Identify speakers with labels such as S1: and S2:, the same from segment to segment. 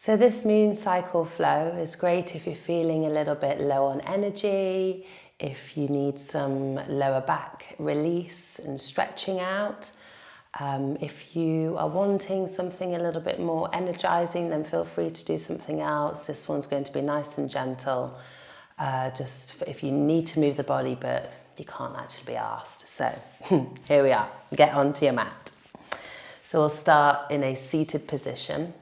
S1: So this moon cycle flow is great if you're feeling a little bit low on energy, if you need some lower back release and stretching out. If you are wanting something a little bit more energizing, then feel free to do something else. This one's going to be nice and gentle, just if you need to move the body, but you can't actually be asked. So here we are, get onto your mat. So we'll start in a seated position.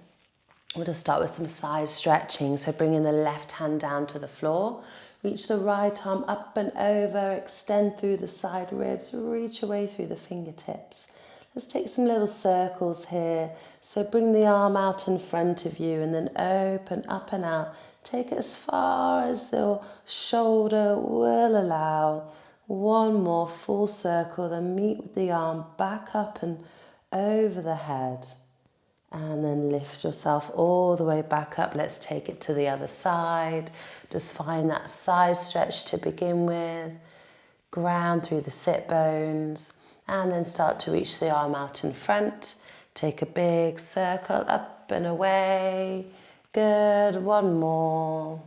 S1: We'll just start with some side stretching. So bringing the left hand down to the floor, reach the right arm up and over, extend through the side ribs, reach away through the fingertips. Let's take some little circles here. So bring the arm out in front of you and then open up and out. Take it as far as the shoulder will allow. One more full circle, then meet with the arm back up and over the head. And then lift yourself all the way back up. Let's take it to the other side. Just find that side stretch to begin with. Ground through the sit bones. And then start to reach the arm out in front. Take a big circle up and away. Good. One more.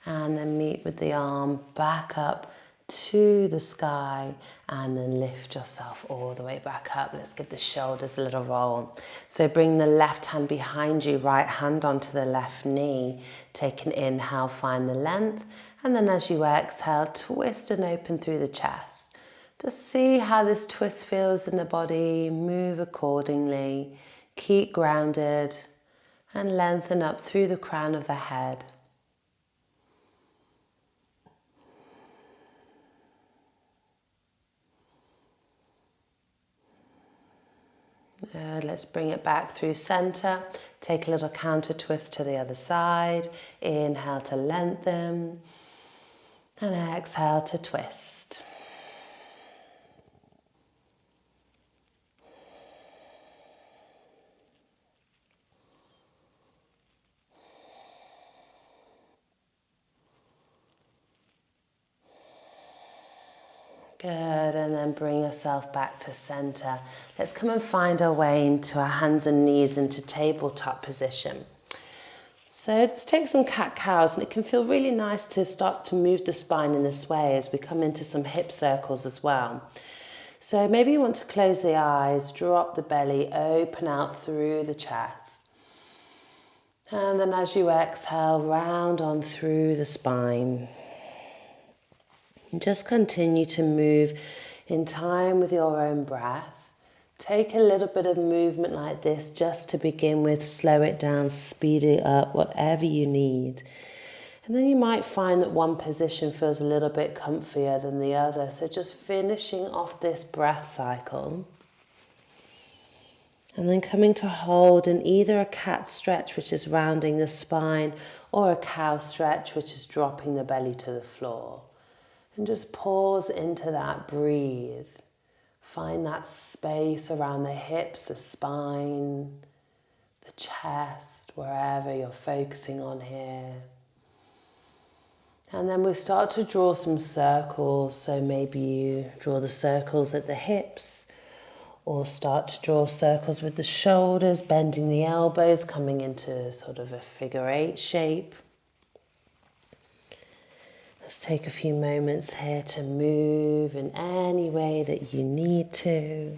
S1: And then meet with the arm back up to the sky and then lift yourself all the way back up. Let's give the shoulders a little roll. So bring the left hand behind you, right hand onto the left knee. Take an inhale, find the length, and then as you exhale, twist and open through the chest. Just see how this twist feels in the body, move accordingly, keep grounded and lengthen up through the crown of the head. Let's bring it back through center. Take a little counter twist to the other side. Inhale to lengthen and exhale to twist. Good, and then bring yourself back to center. Let's come and find our way into our hands and knees into tabletop position. So just take some cat-cows, and it can feel really nice to start to move the spine in this way as we come into some hip circles as well. So maybe you want to close the eyes, drop the belly, open out through the chest. And then as you exhale, round on through the spine. And just continue to move in time with your own breath. Take a little bit of movement like this just to begin with. Slow it down, speed it up, whatever you need. And then you might find that one position feels a little bit comfier than the other. So just finishing off this breath cycle. And then coming to hold in either a cat stretch, which is rounding the spine, or a cow stretch, which is dropping the belly to the floor. And just pause into that, breathe. Find that space around the hips, the spine, the chest, wherever you're focusing on here. And then we start to draw some circles. So maybe you draw the circles at the hips, or start to draw circles with the shoulders, bending the elbows, coming into sort of a figure 8 shape. Let's take a few moments here to move in any way that you need to.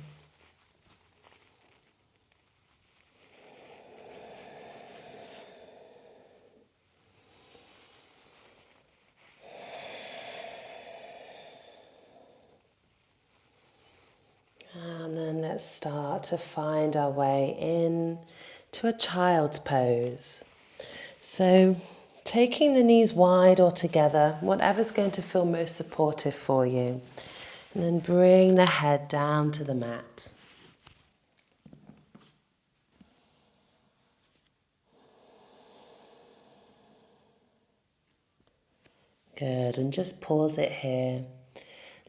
S1: And then let's start to find our way in to a child's pose. So taking the knees wide or together, whatever's going to feel most supportive for you. And then bring the head down to the mat. Good, and just pause it here,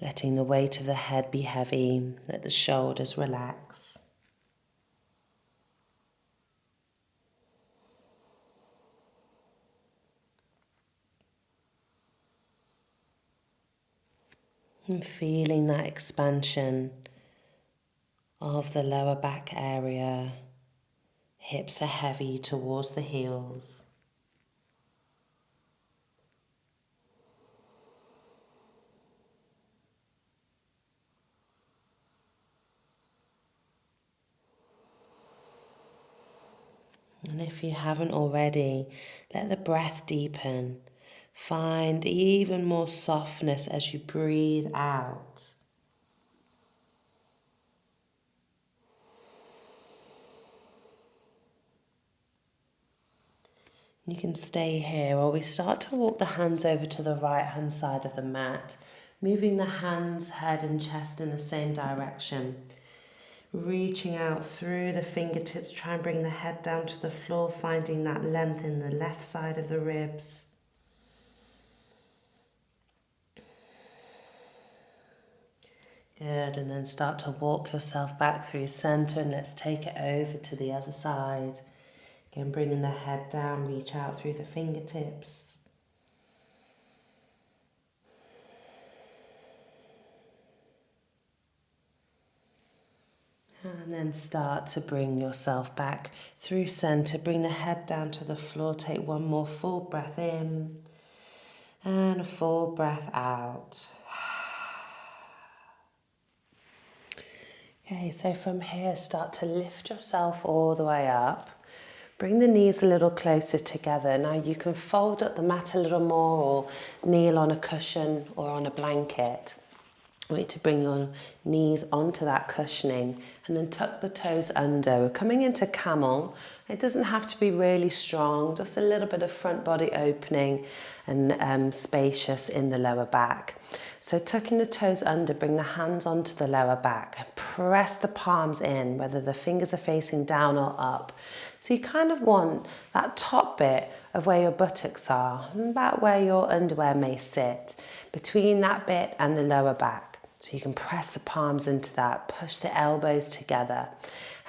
S1: letting the weight of the head be heavy, let the shoulders relax. And feeling that expansion of the lower back area, Hips are heavy towards the heels. And if you haven't already, let the breath deepen. Find even more softness as you breathe out. You can stay here while we start to walk the hands over to the right hand side of the mat, moving the hands, head and chest in the same direction. Reaching out through the fingertips, try and bring the head down to the floor, finding that length in the left side of the ribs. Good, and then start to walk yourself back through center, and let's take it over to the other side. Again, bringing the head down, reach out through the fingertips. And then start to bring yourself back through center. Bring the head down to the floor. Take one more full breath in and a full breath out. Okay, so from here, start to lift yourself all the way up. Bring the knees a little closer together. Now you can fold up the mat a little more or kneel on a cushion or on a blanket. Wait to bring your knees onto that cushioning and then tuck the toes under. We're coming into Camel. It doesn't have to be really strong, just a little bit of front body opening and spacious in the lower back. So tucking the toes under, bring the hands onto the lower back. Press the palms in, whether the fingers are facing down or up. So you kind of want that top bit of where your buttocks are, about where your underwear may sit, between that bit and the lower back. So you can press the palms into that, push the elbows together,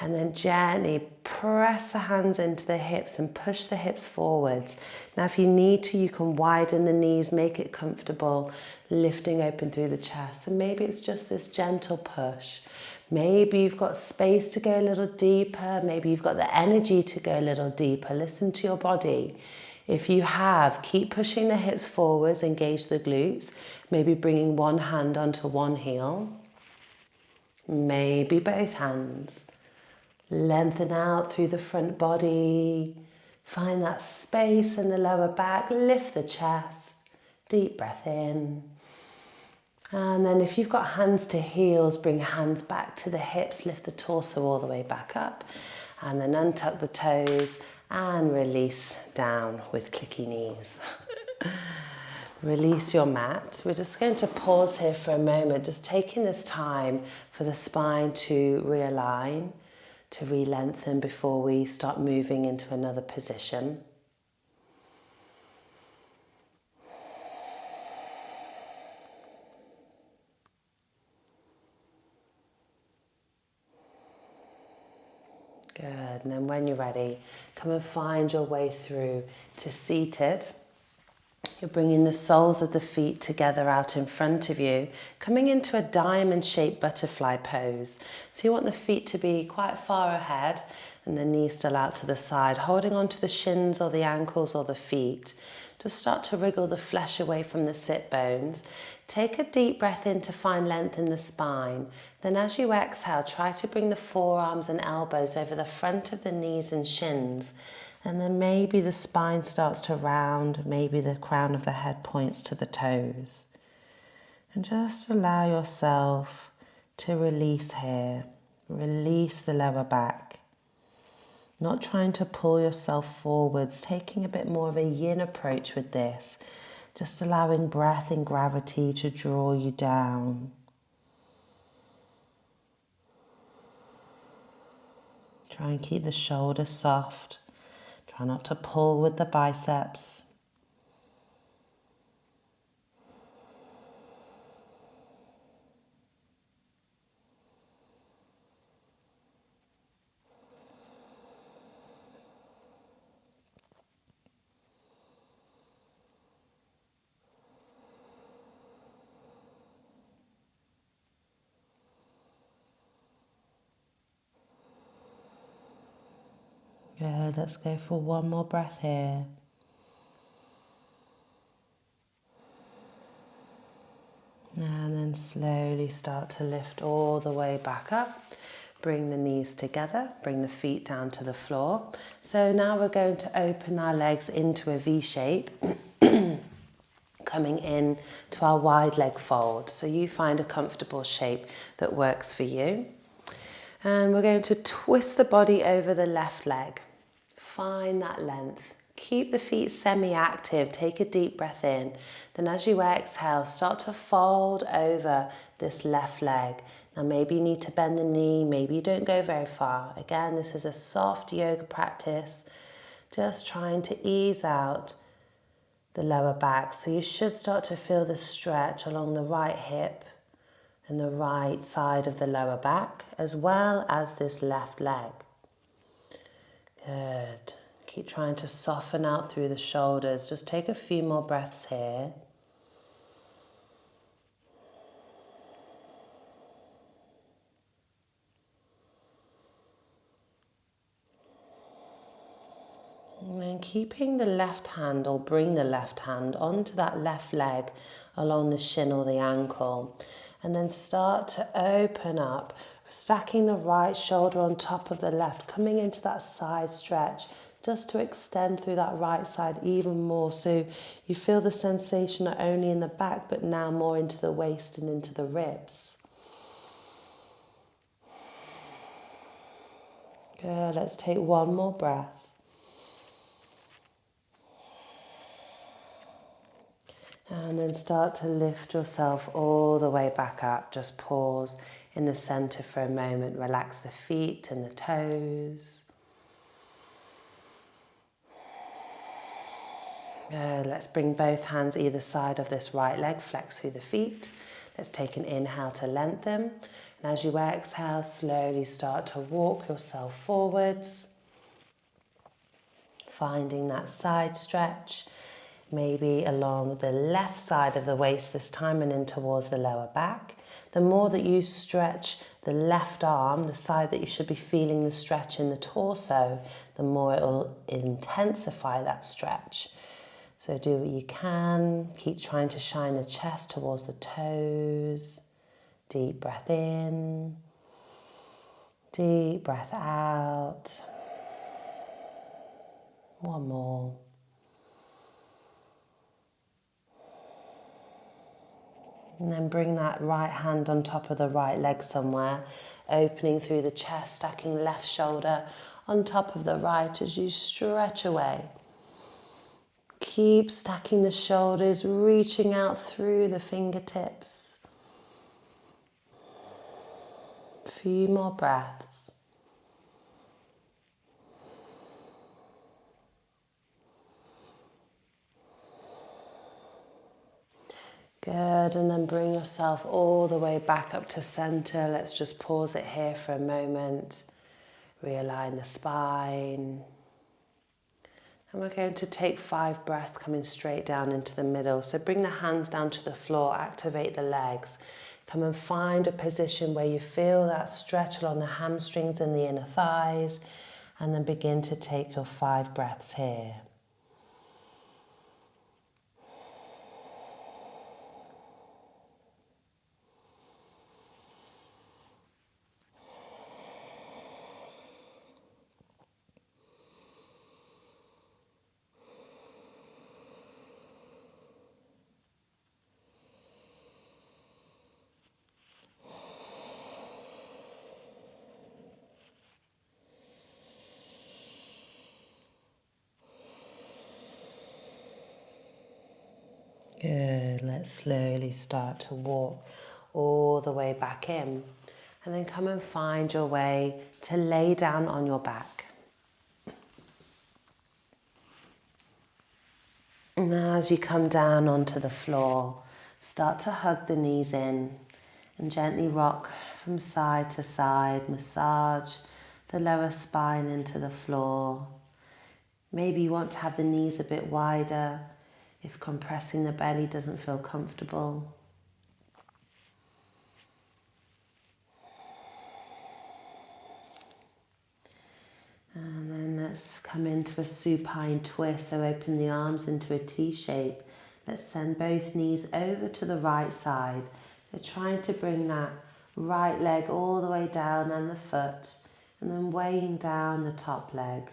S1: and then gently press the hands into the hips and push the hips forwards. Now if you need to, you can widen the knees, make it comfortable, lifting open through the chest. And maybe it's just this gentle push. Maybe you've got space to go a little deeper. Maybe you've got the energy to go a little deeper. Listen to your body. If you have, keep pushing the hips forwards, engage the glutes. Maybe bringing one hand onto one heel. Maybe both hands. Lengthen out through the front body. Find that space in the lower back. Lift the chest. Deep breath in. And then if you've got hands to heels, bring hands back to the hips. Lift the torso all the way back up. And then untuck the toes and release down with clicky knees. Release your mat. We're just going to pause here for a moment, just taking this time for the spine to realign, to re-lengthen before we start moving into another position. Good, and then when you're ready, come and find your way through to seated. You're bringing the soles of the feet together out in front of you, coming into a diamond-shaped butterfly pose. So you want the feet to be quite far ahead and the knees still out to the side, holding onto the shins or the ankles or the feet. Just start to wriggle the flesh away from the sit bones. Take a deep breath in to find length in the spine. Then as you exhale, try to bring the forearms and elbows over the front of the knees and shins. And then maybe the spine starts to round, maybe the crown of the head points to the toes. And just allow yourself to release here. Release the lower back. Not trying to pull yourself forwards, taking a bit more of a yin approach with this. Just allowing breath and gravity to draw you down. Try and keep the shoulders soft. Try not to pull with the biceps. Good, let's go for one more breath here. And then slowly start to lift all the way back up. Bring the knees together, bring the feet down to the floor. So now we're going to open our legs into a V shape, coming in to our wide leg fold. So you find a comfortable shape that works for you. And we're going to twist the body over the left leg. Find that length. Keep the feet semi-active. Take a deep breath in. Then as you exhale, start to fold over this left leg. Now maybe you need to bend the knee, maybe you don't go very far. Again, this is a soft yoga practice, just trying to ease out the lower back. So you should start to feel the stretch along the right hip and the right side of the lower back, as well as this left leg. Good. Keep trying to soften out through the shoulders. Just take a few more breaths here. And then keeping the left hand, or bring the left hand onto that left leg along the shin or the ankle. And then start to open up, stacking the right shoulder on top of the left, coming into that side stretch, just to extend through that right side even more. So you feel the sensation not only in the back, but now more into the waist and into the ribs. Good, let's take one more breath. And then start to lift yourself all the way back up. Just pause in the center for a moment. Relax the feet and the toes. Good. Let's bring both hands either side of this right leg. Flex through the feet. Let's take an inhale to lengthen. And as you exhale, slowly start to walk yourself forwards. Finding that side stretch. Maybe along the left side of the waist this time and in towards the lower back. The more that you stretch the left arm, the side that you should be feeling the stretch in the torso, the more it will intensify that stretch. So do what you can. Keep trying to shine the chest towards the toes. Deep breath in. Deep breath out. One more. And then bring that right hand on top of the right leg somewhere, opening through the chest, stacking left shoulder on top of the right as you stretch away. Keep stacking the shoulders, reaching out through the fingertips. A few more breaths. Good, and then bring yourself all the way back up to center. Let's just pause it here for a moment. Realign the spine. And we're going to take 5 breaths coming straight down into the middle. So bring the hands down to the floor, activate the legs. Come and find a position where you feel that stretch along the hamstrings and the inner thighs. And then begin to take your 5 breaths here. Good, let's slowly start to walk all the way back in. And then come and find your way to lay down on your back. Now as you come down onto the floor, start to hug the knees in and gently rock from side to side. Massage the lower spine into the floor. Maybe you want to have the knees a bit wider if compressing the belly doesn't feel comfortable. And then let's come into a supine twist, so open the arms into a T shape. Let's send both knees over to the right side. So trying to bring that right leg all the way down and the foot, and then weighing down the top leg,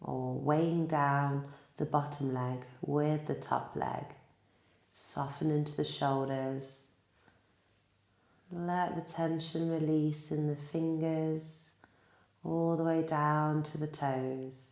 S1: or weighing down the bottom leg with the top leg. Soften into the shoulders. Let the tension release in the fingers all the way down to the toes.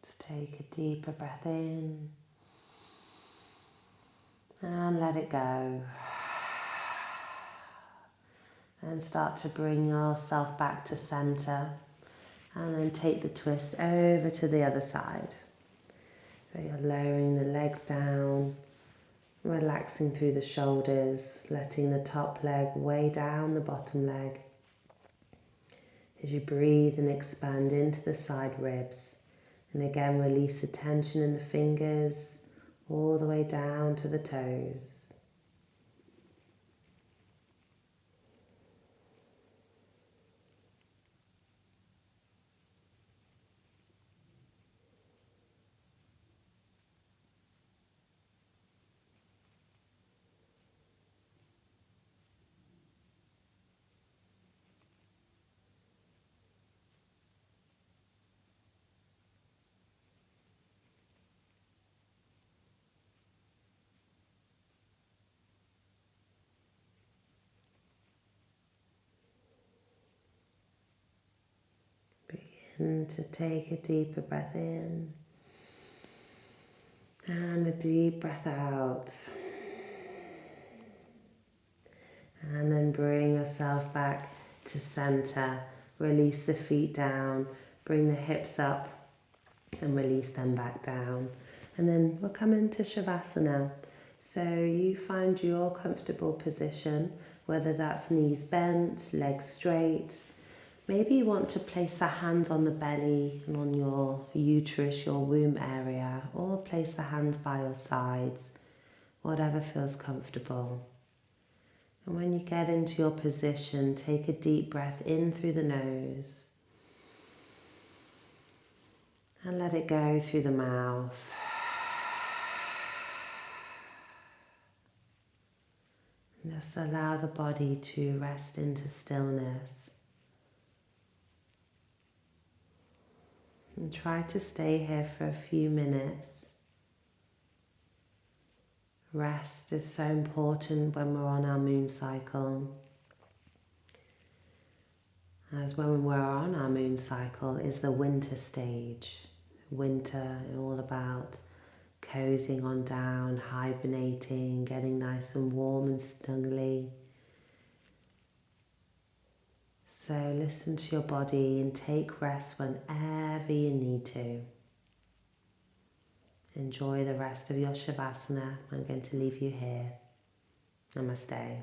S1: Just take a deeper breath in and let it go. And start to bring yourself back to center, and then take the twist over to the other side. So you're lowering the legs down, relaxing through the shoulders, letting the top leg weigh down the bottom leg. As you breathe and expand into the side ribs, and again release the tension in the fingers all the way down to the toes. Begin to take a deeper breath in and a deep breath out. And then bring yourself back to center. Release the feet down, bring the hips up and release them back down. And then we'll come into Savasana. So you find your comfortable position, whether that's knees bent, legs straight. Maybe you want to place the hands on the belly and on your uterus, your womb area, or place the hands by your sides, whatever feels comfortable. And when you get into your position, take a deep breath in through the nose and let it go through the mouth. And just allow the body to rest into stillness. And try to stay here for a few minutes. Rest is so important when we're on our moon cycle. As when we're on our moon cycle is the winter stage. Winter, all about cozying on down, hibernating, getting nice and warm and snuggly. So listen to your body and take rest whenever you need to. Enjoy the rest of your Savasana. I'm going to leave you here. Namaste.